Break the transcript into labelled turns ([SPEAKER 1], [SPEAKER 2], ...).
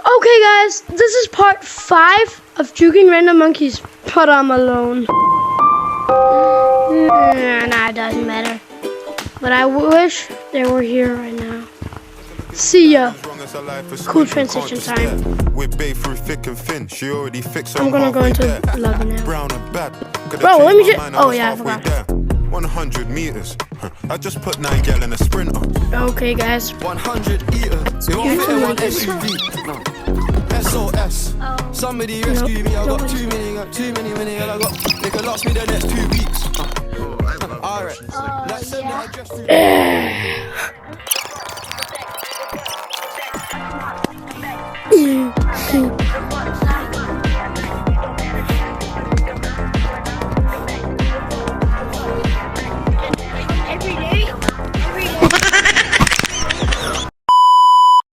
[SPEAKER 1] Okay guys, this is part 5 of Juking Random Monkeys, but I'm alone. Nah, it doesn't matter. But I wish they were here right now. See ya. Cool transition time. I'm gonna go into lobby now. Bro, let me just... Oh yeah, I forgot.
[SPEAKER 2] 100 meters. I just put 9 gal in a sprinter.
[SPEAKER 1] Okay, guys.
[SPEAKER 2] 100 eaters. SOS. Somebody rescue me. I got too many. I got. They could last me the next 2 weeks. Alright. Let's send the address to.